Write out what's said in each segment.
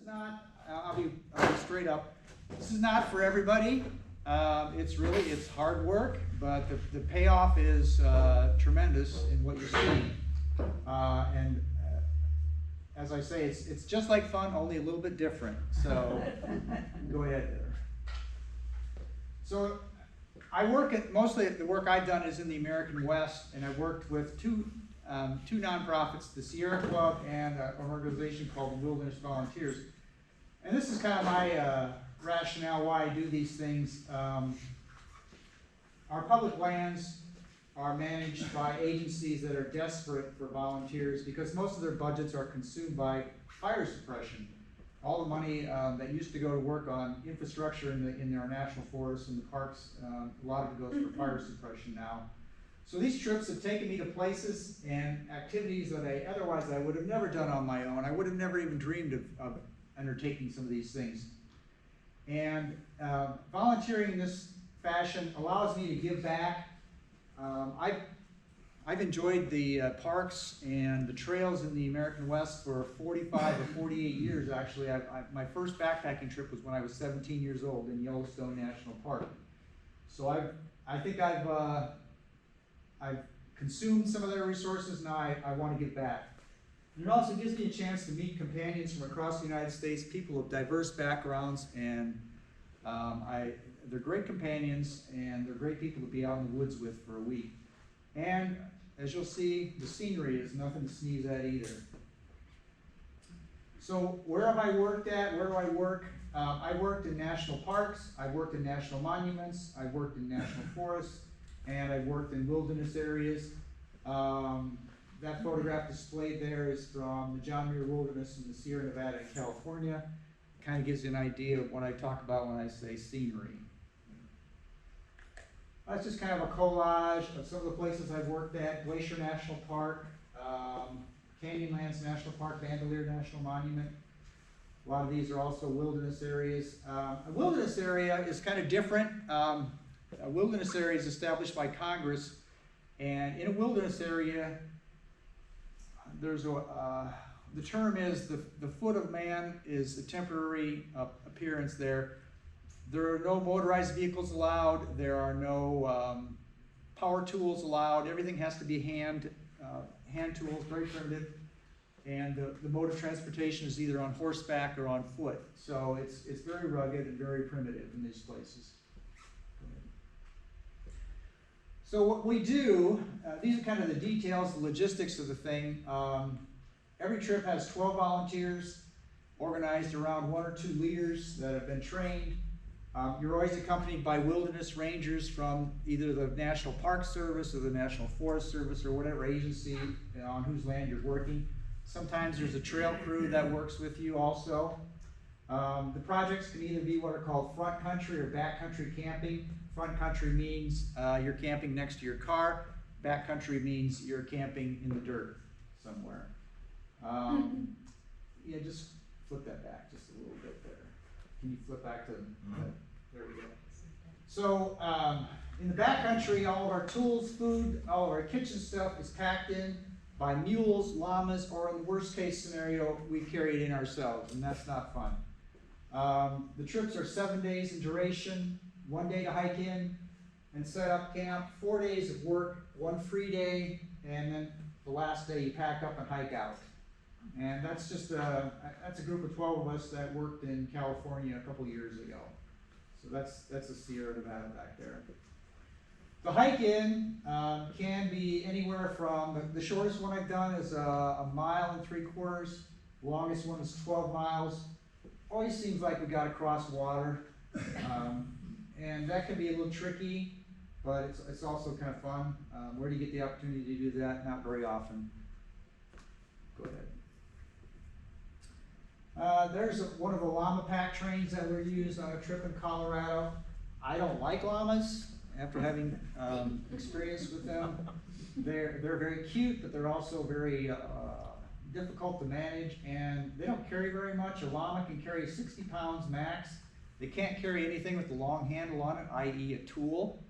not, I'll be straight up, this is not for everybody. It's hard work, but the payoff is tremendous in what you see. As I say, it's just like fun, only a little bit different. So go ahead there. So I work at, mostly the work I've done is in the American West, and I've worked with two nonprofits, the Sierra Club and an organization called the Wilderness Volunteers. And this is kind of my rationale why I do these things. Our public lands are managed by agencies that are desperate for volunteers because most of their budgets are consumed by fire suppression. All the money that used to go to work on infrastructure in our national forests and the parks, a lot of it goes for fire suppression now. So these trips have taken me to places and activities that otherwise I would have never done on my own. I would have never even dreamed of undertaking some of these things. And volunteering in this fashion allows me to give back. I've enjoyed the parks and the trails in the American West for 45 or 48 years, actually. My first backpacking trip was when I was 17 years old in Yellowstone National Park. So I think I've consumed some of their resources. Now I want to give back. And it also gives me a chance to meet companions from across the United States, people of diverse backgrounds, and they're great companions, and they're great people to be out in the woods with for a week. And as you'll see, the scenery is nothing to sneeze at either. So where have I worked at? Where do I work? I worked in national parks, I worked in national monuments, I worked in national forests, and I worked in wilderness areas. That photograph displayed there is from the John Muir Wilderness in the Sierra Nevada in California. It kind of gives you an idea of what I talk about when I say scenery. That's just kind of a collage of some of the places I've worked at. Glacier National Park, Canyonlands National Park, Bandelier National Monument. A lot of these are also wilderness areas. A wilderness area is kind of different. A wilderness area is established by Congress, and in a wilderness area, there's the term is the foot of man is a temporary appearance there. There are no motorized vehicles allowed. There are no power tools allowed. Everything has to be hand tools, very primitive. And the mode of transportation is either on horseback or on foot. So it's very rugged and very primitive in these places. So what we do, these are kind of the details, the logistics of the thing. Every trip has 12 volunteers organized around 1 or 2 leaders that have been trained. You're always accompanied by wilderness rangers from either the National Park Service or the National Forest Service or whatever agency on whose land you're working. Sometimes there's a trail crew that works with you also. The projects can either be what are called front country or back country camping. Front country means you're camping next to your car. Back country means you're camping in the dirt somewhere. Yeah, just flip that back just a little bit there. Can you flip back to there we go. So in the backcountry, all of our tools, food, all of our kitchen stuff is packed in by mules, llamas, or in the worst case scenario, we carry it in ourselves, and that's not fun. The trips are 7 days in duration, 1 day to hike in and set up camp, 4 days of work, 1 free day, and then the last day you pack up and hike out. And that's just that's a group of 12 of us that worked in California a couple years ago. So that's the Sierra Nevada back there. The hike in can be anywhere from, the shortest one I've done is 1.75 miles. The longest one is 12 miles. Always seems like we got to cross water. And that can be a little tricky, but it's also kind of fun. Where do you get the opportunity to do that? Not very often. Go ahead. There's one of the llama pack trains that were used on a trip in Colorado. I don't like llamas after having experience with them. They're very cute, but they're also very difficult to manage, and they don't carry very much. A llama can carry 60 pounds max. They can't carry anything with a long handle on it, i.e. a tool.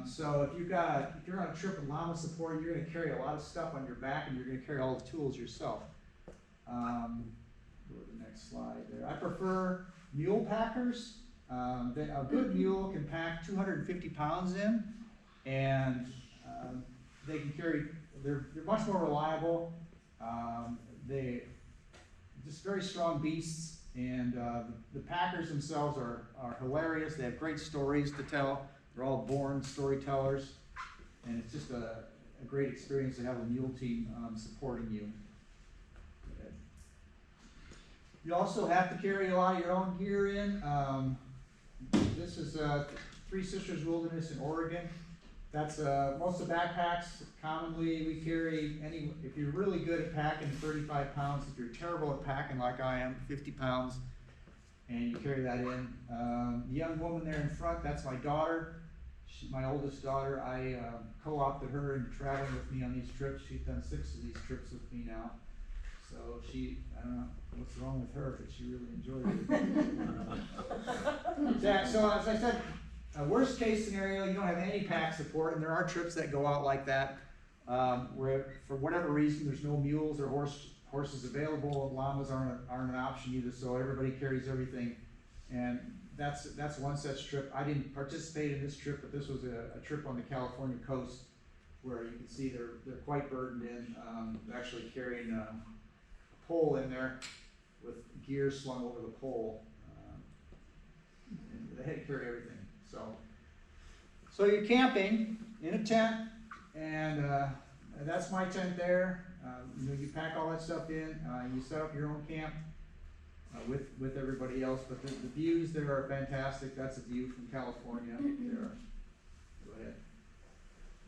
So if you're on a trip with llama support, you're going to carry a lot of stuff on your back, and you're going to carry all the tools yourself. Go to the next slide there. I prefer mule packers. A good mule can pack 250 pounds in, and they can carry, they're much more reliable. They just very strong beasts, and the packers themselves are hilarious. They have great stories to tell. They're all born storytellers, and it's just a great experience to have a mule team supporting you. You also have to carry a lot of your own gear in. This is Three Sisters Wilderness in Oregon. That's most of the backpacks. Commonly we carry if you're really good at packing, 35 pounds. If you're terrible at packing like I am, 50 pounds, and you carry that in. The young woman there in front, that's my daughter. She's my oldest daughter. I co-opted her in traveling with me on these trips. She's done 6 of these trips with me now. So I don't know what's wrong with her, but she really enjoyed it. Yeah, so as I said, worst case scenario, you don't have any pack support, and there are trips that go out like that, where for whatever reason there's no mules or horses available. Llamas aren't an option either, so everybody carries everything, and that's one such trip. I didn't participate in this trip, but this was a trip on the California coast where you can see they're quite burdened in. They're actually carrying a pole in there with gear slung over the pole, and they had to carry everything. So you're camping in a tent, and that's my tent there. You pack all that stuff in. You set up your own camp with everybody else. But the views there are fantastic. That's a view from California. There. Go ahead.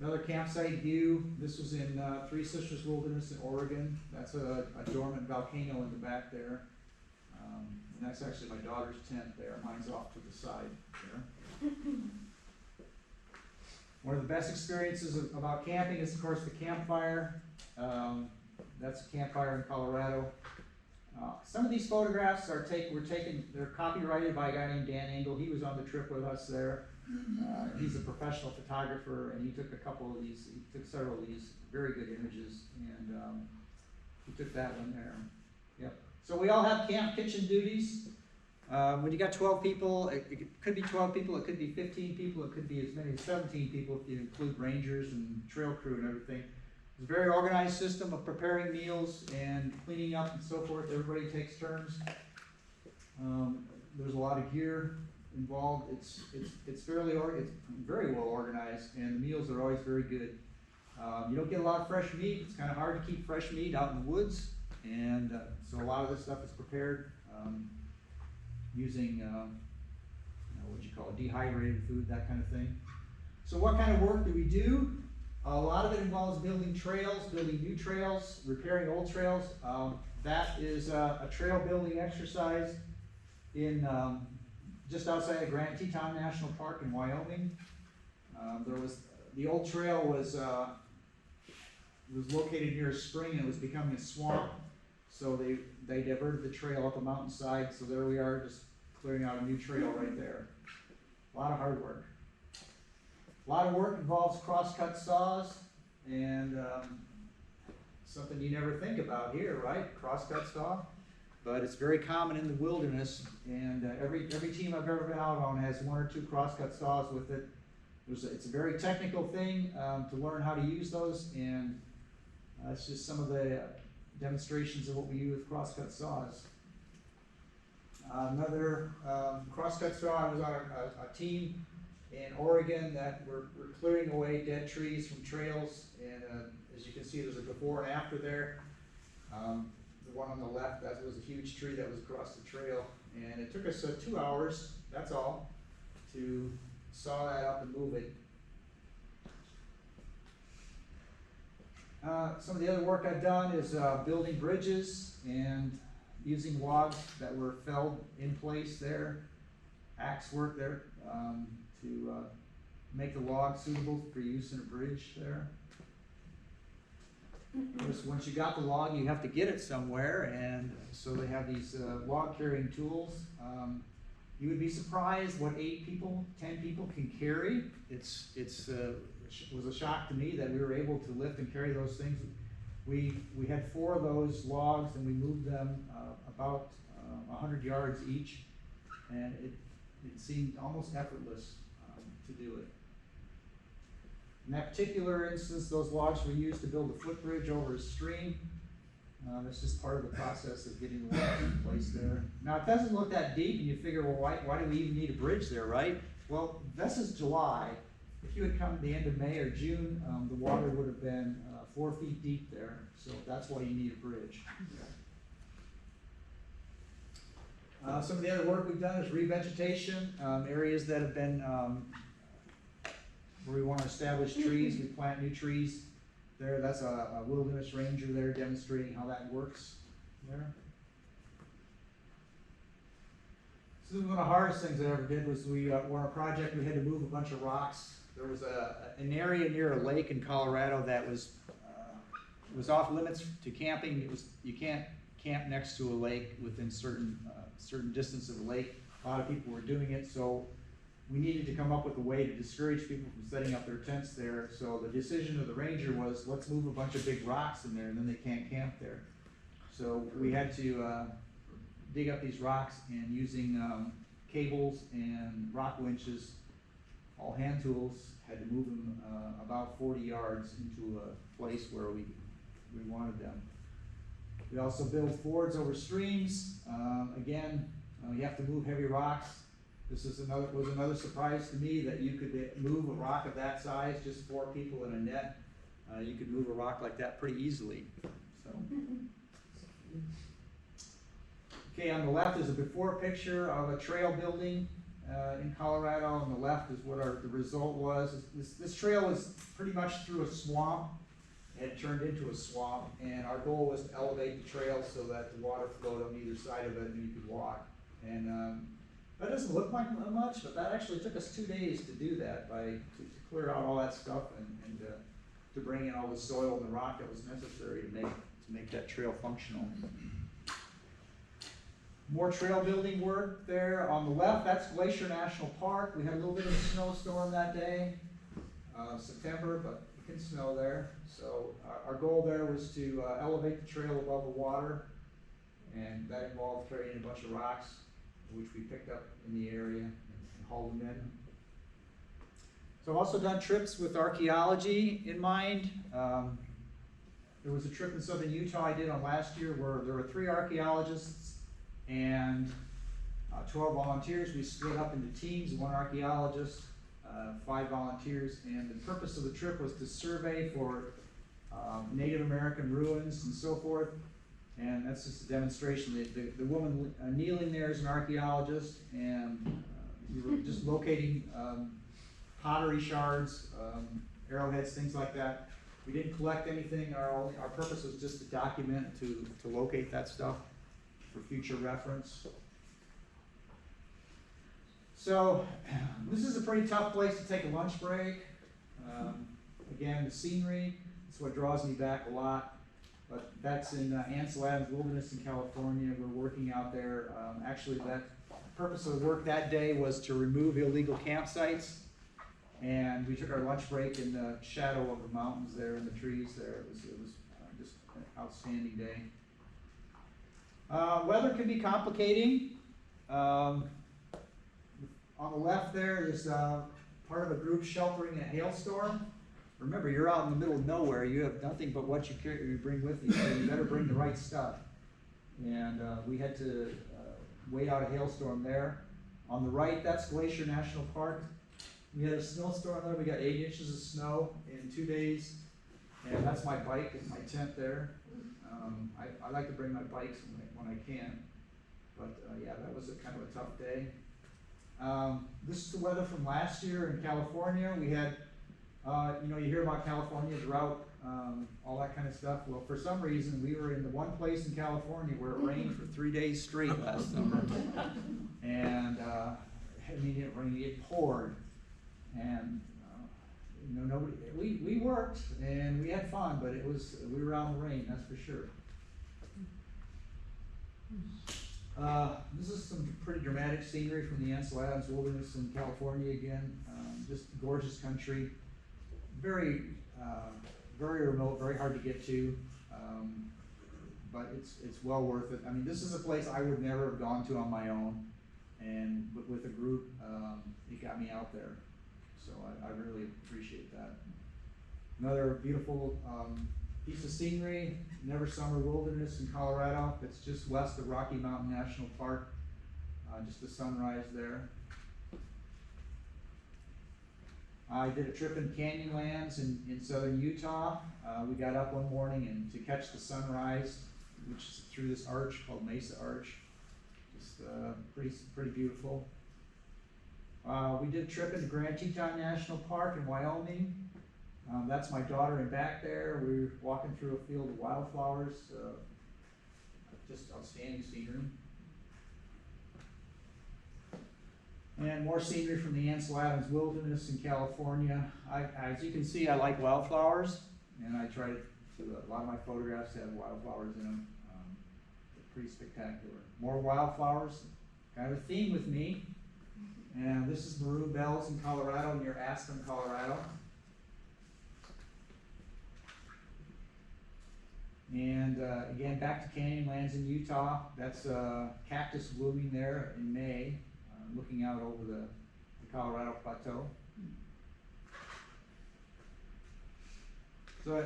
Another campsite view. This was in Three Sisters Wilderness in Oregon. That's a dormant volcano in the back there. And that's actually my daughter's tent there. Mine's off to the side there. One of the best experiences about camping is, of course, the campfire. That's a campfire in Colorado. Some of these photographs were taken, they're copyrighted by a guy named Dan Engel. He was on the trip with us there. He's a professional photographer, and he took several of these very good images, and he took that one there. Yep. So we all have camp kitchen duties. When you got 12 people, it could be 12 people, it could be 15 people, it could be as many as 17 people if you include rangers and trail crew and everything. It's a very organized system of preparing meals and cleaning up and so forth. Everybody takes turns. There's a lot of gear involved. It's very well organized, and the meals are always very good. You don't get a lot of fresh meat. It's kind of hard to keep fresh meat out in the woods, and so a lot of this stuff is prepared using what you call dehydrated food, that kind of thing. So what kind of work do we do? A lot of it involves building trails, building new trails, repairing old trails. That is a trail building exercise in just outside of Grand Teton National Park in Wyoming. The old trail was located near a spring, and it was becoming a swamp. So they diverted the trail up a mountainside. So there we are, just clearing out a new trail right there. A lot of hard work. A lot of work involves crosscut saws, and something you never think about here, right? Crosscut saw. But it's very common in the wilderness, and every team I've ever been out on has 1 or 2 crosscut saws with it. It's a very technical thing to learn how to use those, and it's just some of the demonstrations of what we do with crosscut saws. Another crosscut saw, I was on a team in Oregon that were clearing away dead trees from trails, and as you can see, there's a before and after there. The one on the left, that was a huge tree that was across the trail, and it took us 2 hours, that's all, to saw that up and move it. Some of the other work I've done is building bridges and using logs that were felled in place there, axe work there, to make the log suitable for use in a bridge there. Of course, once you got the log, you have to get it somewhere, and so they have these log carrying tools. You would be surprised what 8 people, 10 people can carry. It was a shock to me that we were able to lift and carry those things. We had 4 of those logs, and we moved them about 100 yards each, and it seemed almost effortless to do it. In that particular instance, those logs were used to build a footbridge over a stream. That's just part of the process of getting the logs in place there. Now, it doesn't look that deep, and you figure, well, why do we even need a bridge there, right? Well, this is July. If you had come at the end of May or June, the water would have been 4 feet deep there, so that's why you need a bridge. Some of the other work we've done is revegetation, areas that have been where we want to establish trees, we plant new trees there. That's a wilderness ranger there demonstrating how that works there. So one of the hardest things I ever did was we were on a project, we had to move a bunch of rocks. There was an area near a lake in Colorado that was off limits to camping. You can't camp next to a lake within certain distance of the lake. A lot of people were doing it, so we needed to come up with a way to discourage people from setting up their tents there. So the decision of the ranger was, let's move a bunch of big rocks in there, and then they can't camp there. So we had to dig up these rocks, and using cables and rock winches, all hand tools, had to move them about 40 yards into a place where we wanted them. We also build fords over streams. Again, you have to move heavy rocks. This is was another surprise to me that you could move a rock of that size, just 4 people in a net. You could move a rock like that pretty easily. So. Okay, on the left is a before picture of a trail building in Colorado. On the left is what the result was. This trail was pretty much through a swamp. It had turned into a swamp, and our goal was to elevate the trail so that the water flowed on either side of it and you could walk. And that doesn't look like much, but that actually took us 2 days to do that, to clear out all that stuff and to bring in all the soil and the rock that was necessary to make that trail functional. More trail building work there. On the left, that's Glacier National Park. We had a little bit of a snowstorm that day, September, but it can snow there. So our goal there was to elevate the trail above the water, and that involved carrying a bunch of rocks, which we picked up in the area and hauled them in. So I've also done trips with archaeology in mind. There was a trip in southern Utah I did on last year where there were 3 archaeologists and 12 volunteers. We split up into teams, 1 archaeologist, 5 volunteers, and the purpose of the trip was to survey for Native American ruins and so forth. And that's just a demonstration. The woman kneeling there is an archaeologist, and we were just locating pottery shards, arrowheads, things like that. We didn't collect anything. Our purpose was just to document, to locate that stuff for future reference. So this is a pretty tough place to take a lunch break. Again, the scenery is what draws me back a lot. But that's in Ansel Adams Wilderness in California. We're working out there. Actually, that purpose of the work that day was to remove illegal campsites. And we took our lunch break in the shadow of the mountains there and the trees there. It was just an outstanding day. Weather can be complicating. On the left there is part of a group sheltering a hailstorm. Remember, you're out in the middle of nowhere. You have nothing but what you bring with you, so you better bring the right stuff. And we had to wait out a hailstorm there. On the right, that's Glacier National Park. We had a snowstorm there. We got 8 inches of snow in 2 days. And that's my bike and my tent there. I like to bring my bikes when I can. But yeah, that was kind of a tough day. This is the weather from last year in California. We had, you hear about California, drought, all that kind of stuff. Well, for some reason, we were in the one place in California where it rained for 3 days straight last summer. And, it rained, it poured. And, we worked and we had fun, but we were out in the rain, that's for sure. This is some pretty dramatic scenery from the Ansel Adams Wilderness in California again. Just gorgeous country. Very remote, very hard to get to. but it's well worth it. I mean, this is a place I would never have gone to on my own, and with a group, it got me out there. So I really appreciate that. Another beautiful piece of scenery, Never Summer Wilderness in Colorado. It's just west of Rocky Mountain National Park. Just the sunrise there. I did a trip in Canyonlands in southern Utah. We got up one morning and to catch the sunrise, which is through this arch called Mesa Arch. Just pretty beautiful. We did a trip into Grand Teton National Park in Wyoming. That's my daughter in back there. We were walking through a field of wildflowers. Just outstanding scenery. And more scenery from the Ansel Adams Wilderness in California. As you can see, I like wildflowers, and I try to, a lot of my photographs have wildflowers in them. They're pretty spectacular. More wildflowers, kind of a theme with me. And this is Maroon Bells in Colorado, near Aspen, Colorado. And again, back to Canyonlands in Utah. That's cactus blooming there in May, looking out over the Colorado Plateau. So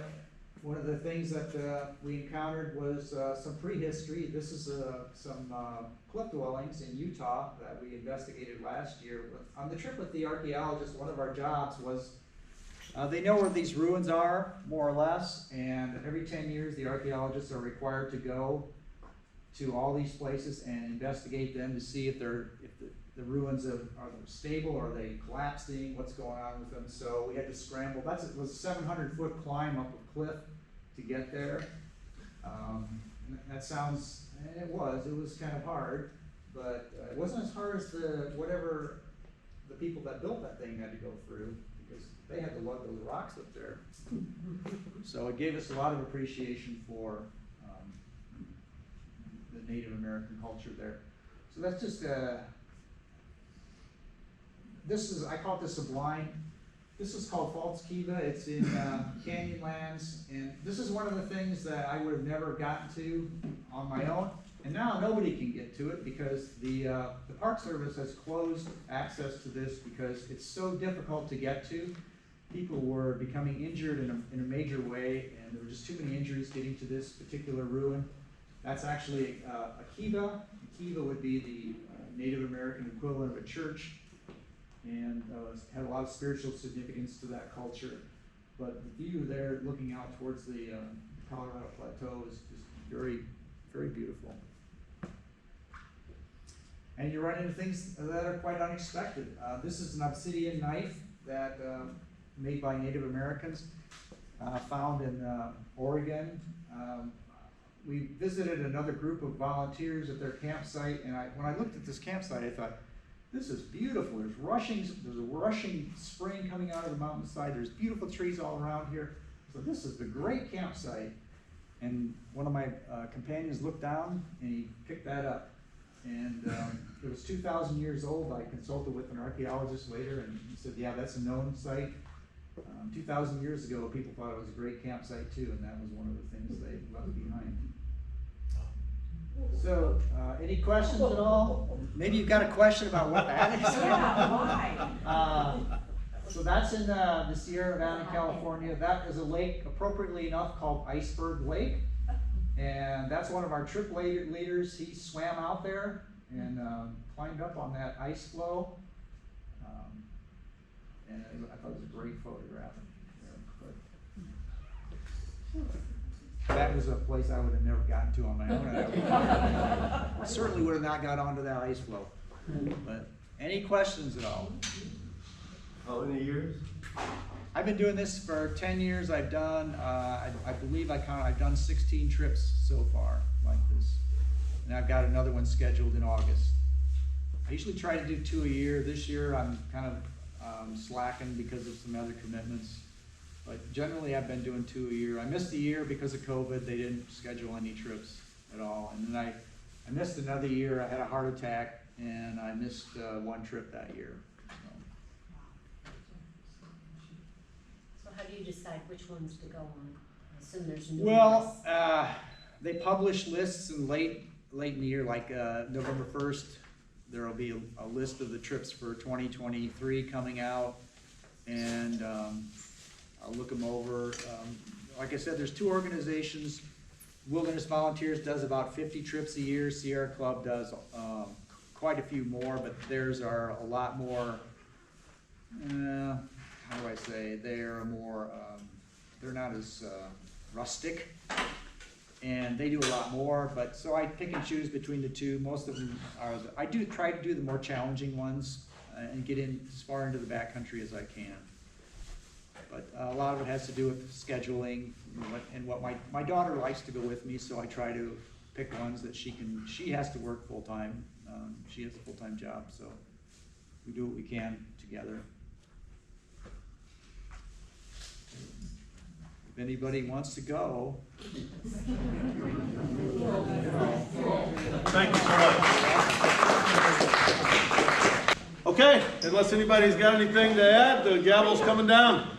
one of the things that we encountered was some prehistory. This is some cliff dwellings in Utah that we investigated last year. On the trip with the archaeologist, one of our jobs was, they know where these ruins are, more or less, and every 10 years the archaeologists are required to go to all these places and investigate them to see if the ruins are they stable, are they collapsing, what's going on with them. So we had to scramble. It was a 700-foot climb up a cliff to get there. That sounds, and it was kind of hard, but it wasn't as hard as whatever the people that built that thing had to go through, because they had to lug those rocks up there. So it gave us a lot of appreciation for the Native American culture there. So that's just I call it the Sublime. This is called False Kiva. It's in Canyonlands, and this is one of the things that I would have never gotten to on my own. And now nobody can get to it because the Park Service has closed access to this because it's so difficult to get to. People were becoming injured in a major way, and there were just too many injuries getting to this particular ruin. That's actually a Kiva. A Kiva would be the Native American equivalent of a church, and had a lot of spiritual significance to that culture. But the view there, looking out towards the Colorado Plateau, is just very, very beautiful. And you run into things that are quite unexpected. This is an Obsidian Knife that made by Native Americans, found in Oregon. We visited another group of volunteers at their campsite, and when I looked at this campsite, I thought, this is beautiful. There's a rushing spring coming out of the mountainside. There's beautiful trees all around here. So this is the great campsite. And one of my companions looked down and he picked that up. And it was 2,000 years old. I consulted with an archaeologist later, and he said, yeah, that's a known site. 2,000 years ago, people thought it was a great campsite too, and that was one of the things they left behind. So, any questions at all? Maybe you've got a question about what that is. Yeah, why? So that's in the Sierra Nevada, California. That is a lake, appropriately enough, called Iceberg Lake. And that's one of our trip leaders. He swam out there and climbed up on that ice floe. And I thought it was a great photograph. That was a place I would have never gotten to on my own. I certainly would have not got onto that ice floe. But any questions at all? How many years? I've been doing this for 10 years. I've done, I believe I've done 16 trips so far like this. And I've got another one scheduled in August. I usually try to do 2 a year. This year I'm kind of slacking because of some other commitments. But generally I've been doing 2 a year. I missed a year because of COVID. They didn't schedule any trips at all. And then I missed another year. I had a heart attack and I missed one trip that year. So how do you decide which ones to go on? I assume there's numerous. Well, they publish lists in late in the year, like November 1st. There will be a list of the trips for 2023 coming out, and I'll look them over. Like I said, there's 2 organizations. Wilderness Volunteers does about 50 trips a year. Sierra Club does quite a few more, but theirs are a lot more, how do I say, they're more, they're not as rustic, and they do a lot more, but so I pick and choose between the 2. Most of them are, I do try to do the more challenging ones and get in as far into the backcountry as I can. But a lot of it has to do with scheduling and what my daughter likes to go with me, so I try to pick ones that she has to work full-time. She has a full-time job, so we do what we can together. If anybody wants to go. Thank you so much. Okay, unless anybody's got anything to add, the gavel's coming down.